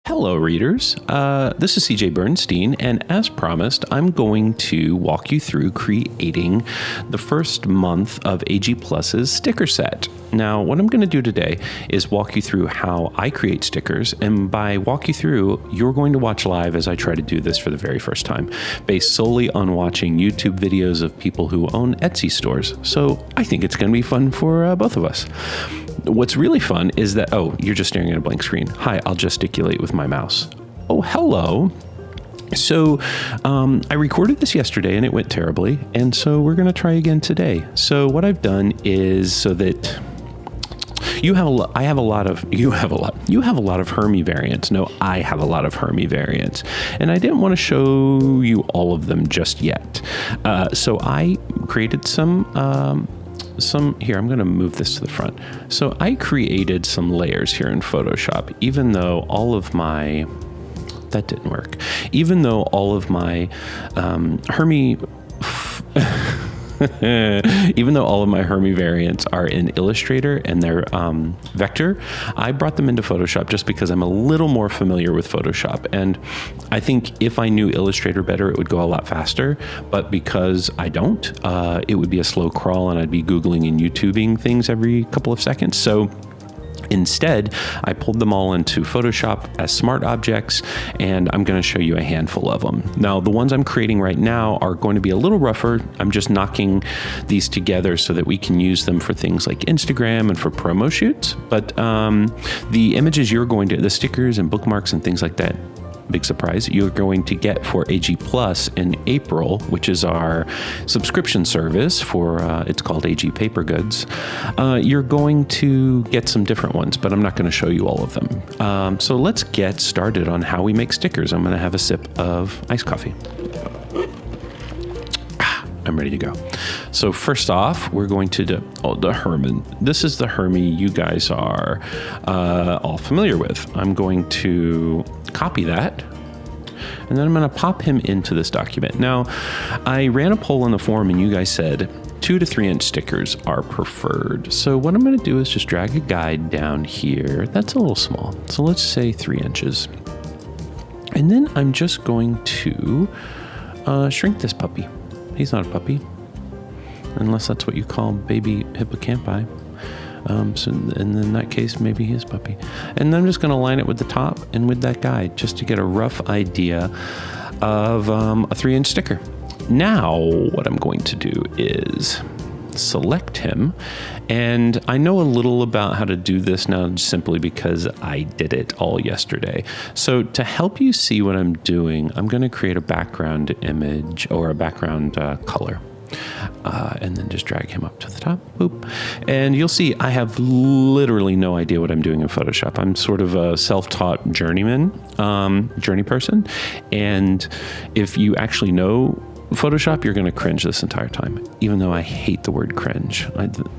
Hello, readers. This is CJ Bernstein, and as promised, I'm going to walk you through creating the first month of AG Plus's sticker set. Now, what I'm going to do today is walk you through how I create stickers, and by walk you through, you're going to watch live as I try to do this for the very first time, based solely on watching YouTube videos of people who own Etsy stores. So I think it's going to be fun for both of us. What's really fun is that, oh, you're just staring at a blank screen. Hi, I'll gesticulate with my mouse. Oh, hello. So I recorded this yesterday and it went terribly. And so we're going to try again today. So what I've done is so that you have a lot of Hermie variants. No, I have a lot of Hermie variants. And I didn't want to show you all of them just yet. So I created some here, I'm going to move this to the front. So I created some layers here in Photoshop, even though all of my, that didn't work. Even though all of my Hermie, even though all of my Hermie variants are in Illustrator and they're vector, I brought them into Photoshop just because I'm a little more familiar with Photoshop. And I think if I knew Illustrator better, it would go a lot faster. But because I don't, it would be a slow crawl and I'd be Googling and YouTubing things every couple of seconds. So instead, I pulled them all into Photoshop as smart objects, and I'm going to show you a handful of them. Now, the ones I'm creating right now are going to be a little rougher. I'm just knocking these together so that we can use them for things like Instagram and for promo shoots. But the images the stickers and bookmarks and things like that, big surprise, you're going to get for AG Plus in April, which is our subscription service for, it's called AG Papergoods. You're going to get some different ones, but I'm not going to show you all of them. So let's get started on how we make stickers. I'm going to have a sip of iced coffee. I'm ready to go. So first off, we're going to do the Hermie. This is the Hermie you guys are all familiar with. I'm going to copy that, and then I'm going to pop him into this document. Now, I ran a poll in the forum, and you guys said 2 to 3 inch stickers are preferred. So what I'm going to do is just drag a guide down here. That's a little small. So let's say 3 inches. And then I'm just going to shrink this puppy. He's not a puppy, unless that's what you call baby hippocampi. So in that case, maybe he is a puppy. And then I'm just going to line it with the top and with that guide, just to get a rough idea of a 3 inch sticker. Now, what I'm going to do is select him. And I know a little about how to do this now simply because I did it all yesterday. So to help you see what I'm doing, I'm going to create a background image or a background color. And then just drag him up to the top. Boop. And you'll see I have literally no idea what I'm doing in Photoshop. I'm sort of a self-taught journey person. And if you actually know Photoshop, you're going to cringe this entire time, even though I hate the word cringe.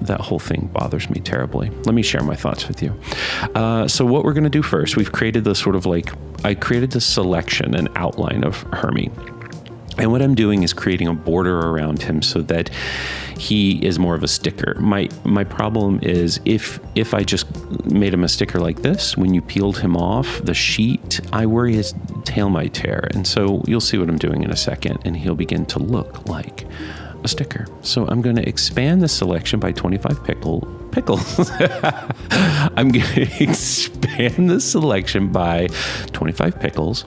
That whole thing bothers me terribly. Let me share my thoughts with you. So what we're going to do first, we've created this sort of I created this selection and outline of Hermie. And what I'm doing is creating a border around him so that he is more of a sticker. My problem is if I just made him a sticker like this, when you peeled him off the sheet, I worry his tail might tear. And so you'll see what I'm doing in a second, and he'll begin to look like a sticker. So I'm going to expand the selection by 25 pickles. I'm going to expand the selection by 25 pickles,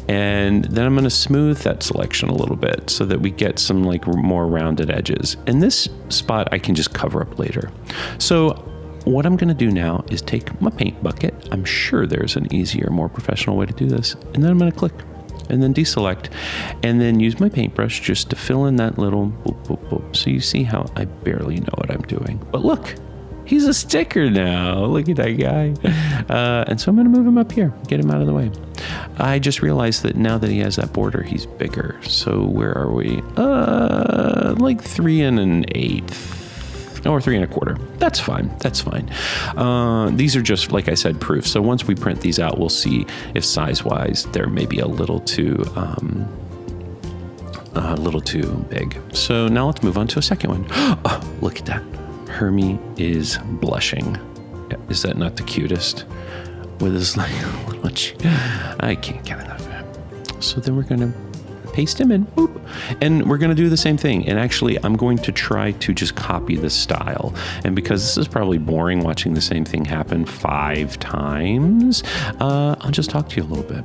and then I'm going to smooth that selection a little bit so that we get some more rounded edges. And this spot I can just cover up later. So what I'm going to do now is take my paint bucket. I'm sure there's an easier, more professional way to do this. And then I'm going to click and then deselect, and then use my paintbrush just to fill in that little boop, boop, boop. So you see how I barely know what I'm doing. But look, he's a sticker now. Look at that guy. And so I'm going to move him up here, get him out of the way. I just realized that now that he has that border, he's bigger. So where are we? Like 3 1/8. Or 3 1/4. That's fine. That's fine. These are just, like I said, proof. So once we print these out, we'll see if size-wise they're maybe a little too big. So now let's move on to a second one. Oh, look at that. Hermie is blushing. Is that not the cutest? with his like, I can't get enough of him. So then we're going to paste him in, boop, and we're going to do the same thing. And actually, I'm going to try to just copy the style. And because this is probably boring watching the same thing happen 5 times, I'll just talk to you a little bit.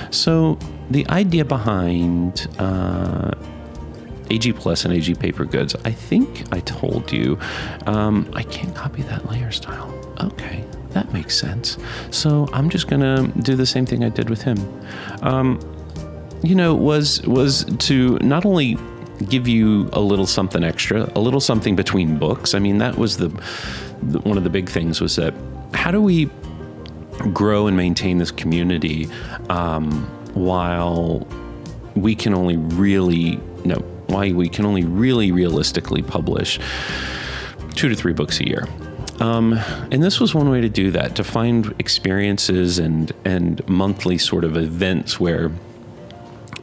So the idea behind AG Plus and AG Papergoods, I think I told you, I can't copy that layer style. Okay, that makes sense. So I'm just going to do the same thing I did with him. Was to not only give you a little something extra, a little something between books. I mean, that was one of the big things was that how do we grow and maintain this community while we can only really realistically publish 2 to 3 books a year. And this was one way to do that, to find experiences and monthly sort of events where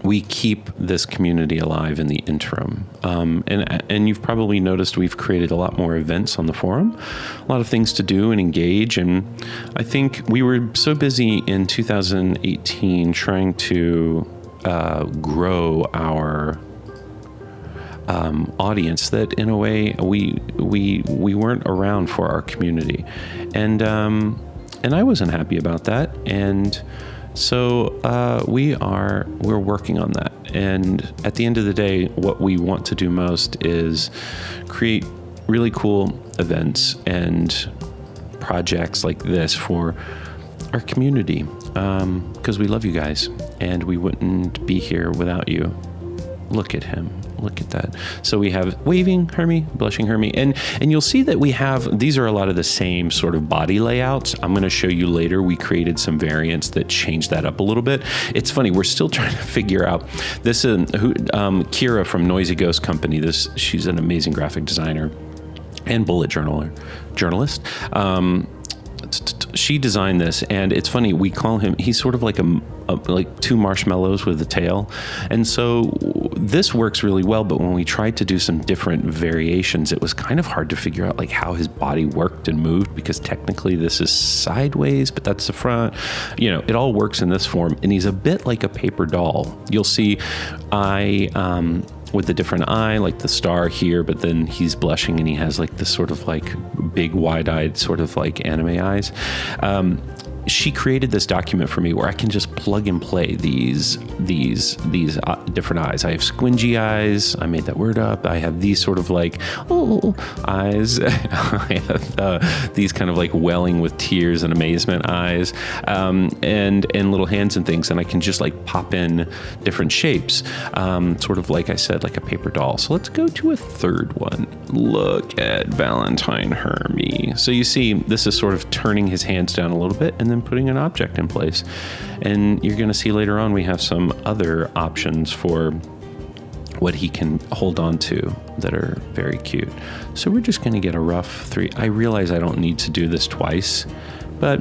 we keep this community alive in the interim. And you've probably noticed we've created a lot more events on the forum, a lot of things to do and engage. And I think we were so busy in 2018 trying to grow our audience that in a way we weren't around for our community. And I wasn't happy about that. And so we're working on that. And at the end of the day, what we want to do most is create really cool events and projects like this for our community, because we love you guys and we wouldn't be here without you. Look at him. Look at that. So we have waving Hermie, blushing Hermie, and you'll see that we have, these are a lot of the same sort of body layouts. I'm going to show you later. We created some variants that changed that up a little bit. It's funny. We're still trying to figure out this. Kira from Noisy Ghost Company. She's an amazing graphic designer and bullet journalist. She designed this, and it's funny, we call him, he's sort of like like 2 marshmallows with a tail. And so this works really well, but when we tried to do some different variations, it was kind of hard to figure out like how his body worked and moved, because technically this is sideways, but that's the front. It all works in this form, and he's a bit like a paper doll. You'll see with the different eye, like the star here, but then he's blushing and he has like this sort of like big wide-eyed sort of like anime eyes. She created this document for me where I can just plug and play these different eyes. I have squingy eyes. I made that word up. I have these sort of like eyes. I have these kind of like welling with tears and amazement eyes, and little hands and things. And I can just like pop in different shapes, sort of like I said, like a paper doll. So let's go to a third one. Look at Valentine Hermie. So you see, this is sort of turning his hands down a little bit and then putting an object in place. And you're going to see later on we have some other options for what he can hold on to that are very cute. So we're just going to get a rough 3. I realize I don't need to do this twice, but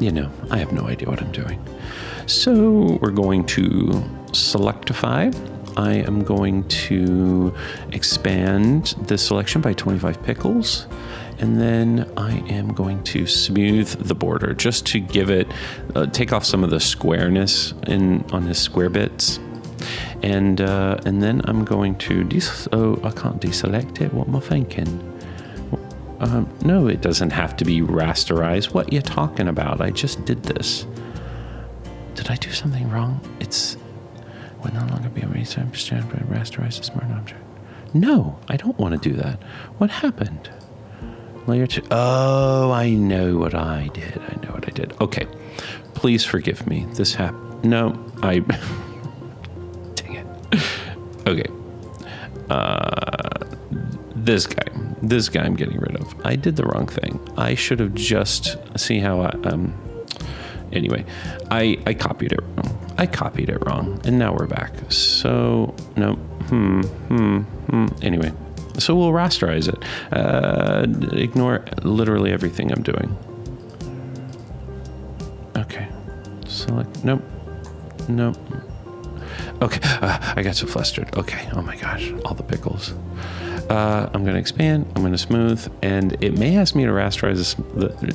I have no idea what I'm doing. So we're going to selectify. I am going to expand the selection by 25 pixels. And then I am going to smooth the border just to give it, take off some of the squareness on his square bits. And then I'm going to, I can't deselect it. What am I thinking? No, it doesn't have to be rasterized. What are you talking about? I just did this. Did I do something wrong? Will no longer be a rasterize a smart object. No, I don't want to do that. What happened? Layer 2. Oh, I know what I did. Okay. Please forgive me. This happened. No, dang it. Okay. This guy I'm getting rid of. I did the wrong thing. I should have just, see how anyway, I copied it wrong. And now we're back. So, no. Anyway. So we'll rasterize it. Ignore literally everything I'm doing. Okay. Select. Nope. Okay. I got so flustered. Okay. Oh my gosh. All the pickles. I'm going to expand. I'm going to smooth. And it may ask me to rasterize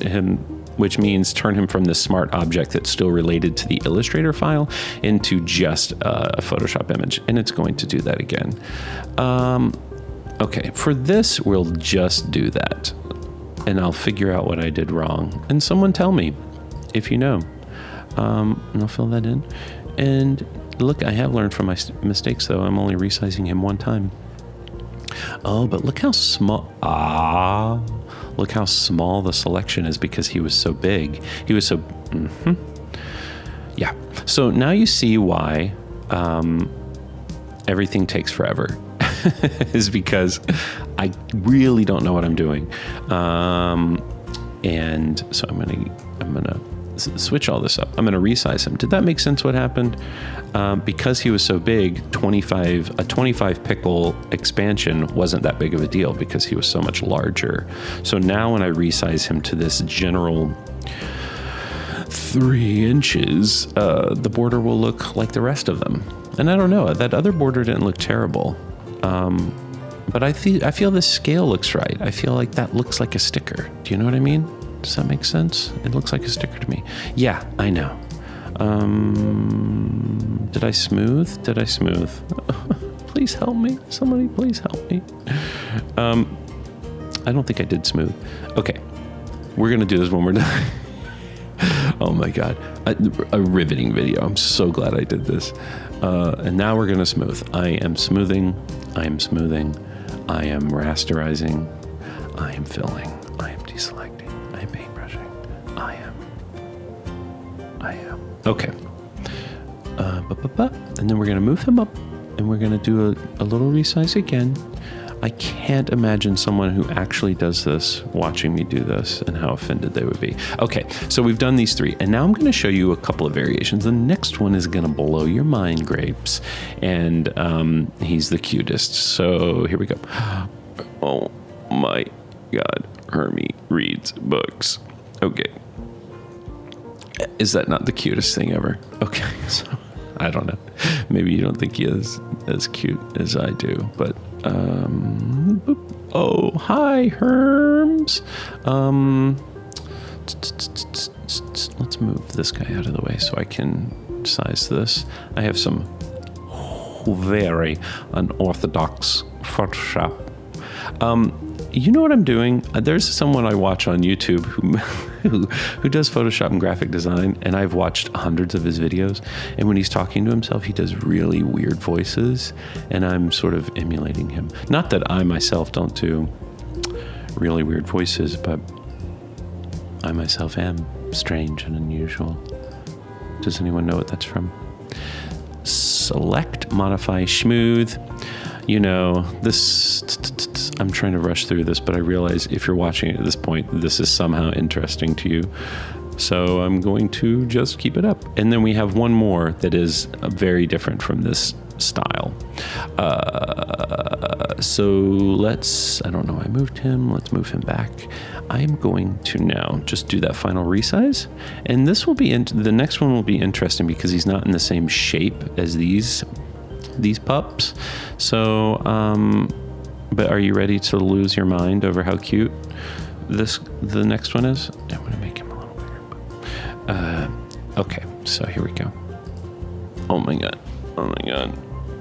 him which means turn him from this smart object that's still related to the Illustrator file into just a Photoshop image. And it's going to do that again. Okay, for this, we'll just do that. And I'll figure out what I did wrong. And someone tell me if you know. And I'll fill that in. And look, I have learned from my mistakes, though. I'm only resizing him one time. Oh, but look how small. Look how small the selection is because he was so big. He was so. Yeah. So now you see why everything takes forever. Is because I really don't know what I'm doing. And so I'm gonna switch all this up. I'm gonna resize him. Did that make sense what happened? Because he was so big, a 25 pixel expansion wasn't that big of a deal because he was so much larger. So now when I resize him to this general 3 inches, the border will look like the rest of them. And I don't know, that other border didn't look terrible. But I feel the scale looks right. I feel like that looks like a sticker. Do you know what I mean? Does that make sense? It looks like a sticker to me. Yeah, I know. Did I smooth? Please help me. Somebody please help me. I don't think I did smooth. Okay. We're going to do this when we're done. Oh my God. A riveting video. I'm so glad I did this. And now we're going to smooth. I am smoothing. I am rasterizing. I am filling. I am deselecting. I am paintbrushing. I am. Okay. And then we're going to move him up and we're going to do a little resize again. I can't imagine someone who actually does this watching me do this and how offended they would be. Okay, so we've done these 3, and now I'm going to show you a couple of variations. The next one is going to blow your mind, Grapes, and he's the cutest. So here we go. Oh my God, Hermie reads books. Okay. Is that not the cutest thing ever? Okay, so I don't know. Maybe you don't think he is as cute as I do, but oh, hi, Herms. Let's move this guy out of the way so I can size this. I have some very unorthodox Photoshop. You know what I'm doing? There's someone I watch on YouTube who does Photoshop and graphic design, and I've watched hundreds of his videos. And when he's talking to himself, he does really weird voices, and I'm sort of emulating him. Not that I myself don't do really weird voices, but I myself am strange and unusual. Does anyone know what that's from? Select, modify, smooth. You know, this, I'm trying to rush through this, but I realize if you're watching it at this point, this is somehow interesting to you. So I'm going to just keep it up. And then we have one more that is very different from this style. So let's, I don't know, I moved him. Let's move him back. I'm going to now just do that final resize. And this will be, the next one will be interesting because he's not in the same shape as these pups. So, but are you ready to lose your mind over how cute the next one is? I'm going to make him a little bigger. Okay, so here we go. Oh my God.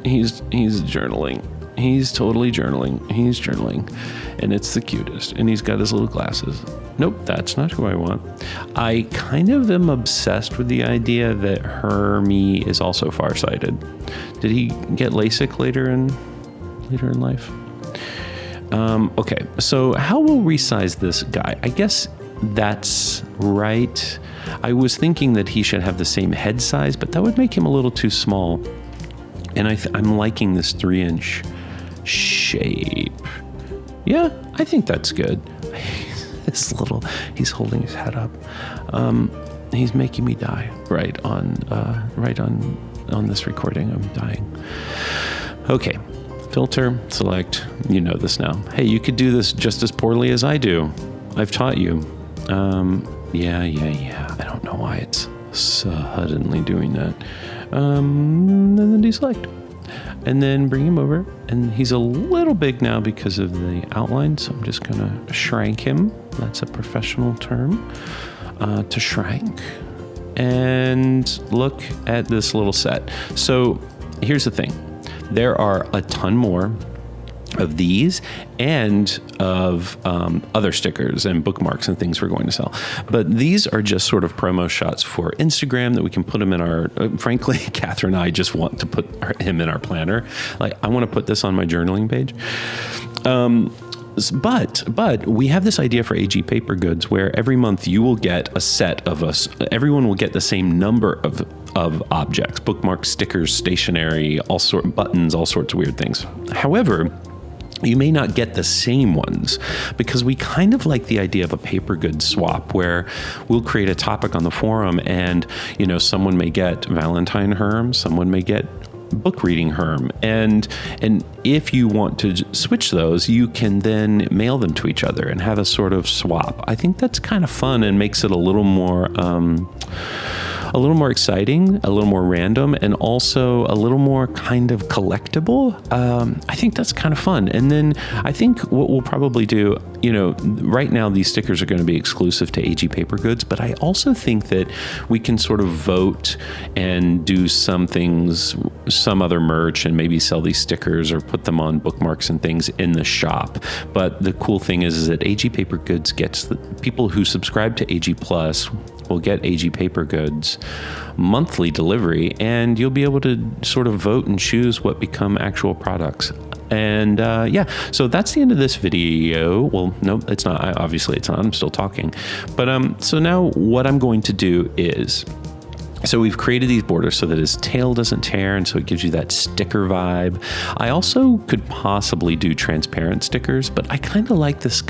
He's journaling. He's totally journaling. He's journaling. And it's the cutest. And he's got his little glasses. Nope, that's not who I want. I kind of am obsessed with the idea that Hermie is also farsighted. Did he get LASIK later in life? Okay, so how we'll resize this guy? I guess that's right. I was thinking that he should have the same head size, but that would make him a little too small. And I'm liking this 3-inch shape. Yeah, I think that's good. He's holding his head up. He's making me die right on this recording. I'm dying. Okay, filter, select. You know this now. Hey, you could do this just as poorly as I do. I've taught you. Yeah. I don't know why it's suddenly doing that. And then deselect. And then bring him over. And he's a little big now because of the outline, so I'm just going to shrink him. That's a professional term. to Shrank and look at this little set. So here's the thing. There are a ton more of these and of other stickers and bookmarks and things we're going to sell. But these are just sort of promo shots for Instagram that we can put them in our, frankly, Catherine and I just want to put him in our planner. Like, I want to put this on my journaling page. But we have this idea for AG Papergoods where every month you will get a set of us. Everyone will get the same number of objects, bookmarks, stickers, stationery, buttons, all sorts of weird things. However, you may not get the same ones because we kind of like the idea of a paper goods swap where we'll create a topic on the forum and, someone may get Valentine Herm, someone may get book reading Herm. And if you want to switch those, you can then mail them to each other and have a sort of swap. I think that's kind of fun and makes it a little more exciting, a little more random, and also a little more kind of collectible. I think that's kind of fun. And then I think what we'll probably do, right now these stickers are going to be exclusive to AG Papergoods, but I also think that we can sort of vote and do some things, some other merch, and maybe sell these stickers or put them on bookmarks and things in the shop. But the cool thing is that AG Papergoods gets the people who subscribe to AG Plus will get AG Papergoods monthly delivery, and you'll be able to sort of vote and choose what become actual products. And so that's the end of this video. Well, no, it's not. Obviously, it's not. I'm still talking. But so now what I'm going to do is, so we've created these borders so that his tail doesn't tear, and so it gives you that sticker vibe. I also could possibly do transparent stickers, but I kind of like this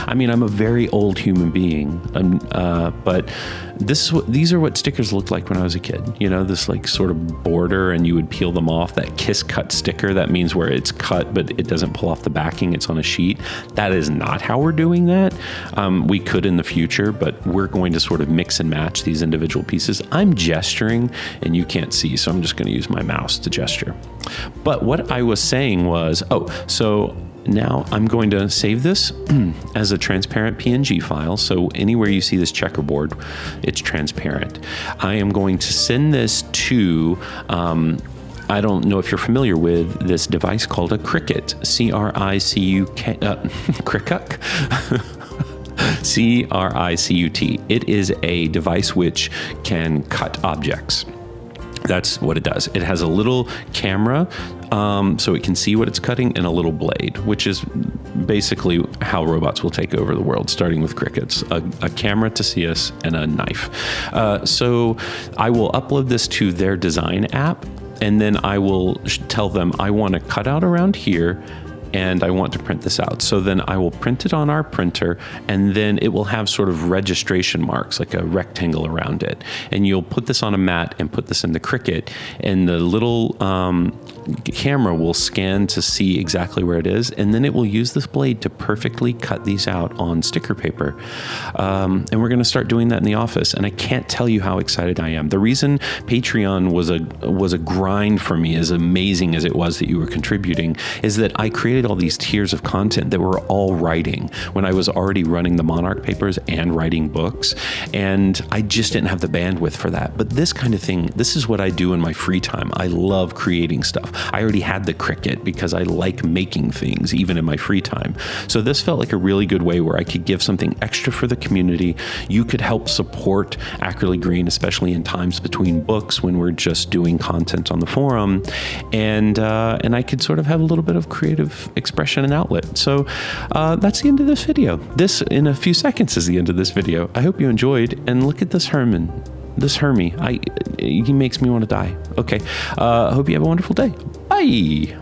I'm a very old human being, but these are what stickers looked like when I was a kid. This like sort of border, and you would peel them off. That kiss cut sticker, that means where it's cut, but it doesn't pull off the backing. It's on a sheet. That is not how we're doing that. We could in the future, but we're going to sort of mix and match these individual pieces. I'm gesturing, and you can't see, so I'm just going to use my mouse to gesture. But what I was saying was, now I'm going to save this as a transparent PNG file. So anywhere you see this checkerboard, it's transparent. I am going to send this to, I don't know if you're familiar with this device called a Cricut, C-R-I-C-U-K, Cricut. C-R-I-C-U-T. It is a device which can cut objects. That's what it does. It has a little camera, so it can see what it's cutting, and a little blade, which is basically how robots will take over the world, starting with Cricuts. A camera to see us and a knife. So I will upload this to their design app, and then I will tell them I want to cut out around here, and I want to print this out. So then I will print it on our printer, and then it will have sort of registration marks, like a rectangle around it. And you'll put this on a mat and put this in the Cricut, and the little camera will scan to see exactly where it is, and then it will use this blade to perfectly cut these out on sticker paper. And we're going to start doing that in the office, and I can't tell you how excited I am. The reason Patreon was a grind for me, as amazing as it was that you were contributing, is that I created all these tiers of content that were all writing when I was already running the Monarch papers and writing books, and I just didn't have the bandwidth for that. But this kind of thing, this is what I do in my free time. I love creating stuff. I already had the Cricut because I like making things even in my free time. So this felt like a really good way where I could give something extra for the community. You could help support Accurately Green, especially in times between books when we're just doing content on the forum, and I could sort of have a little bit of creative expression and outlet. So that's the end of this video. This, in a few seconds, is the end of this video. I hope you enjoyed, and look at this Hermie. He makes me want to die. Okay. I hope you have a wonderful day. Bye.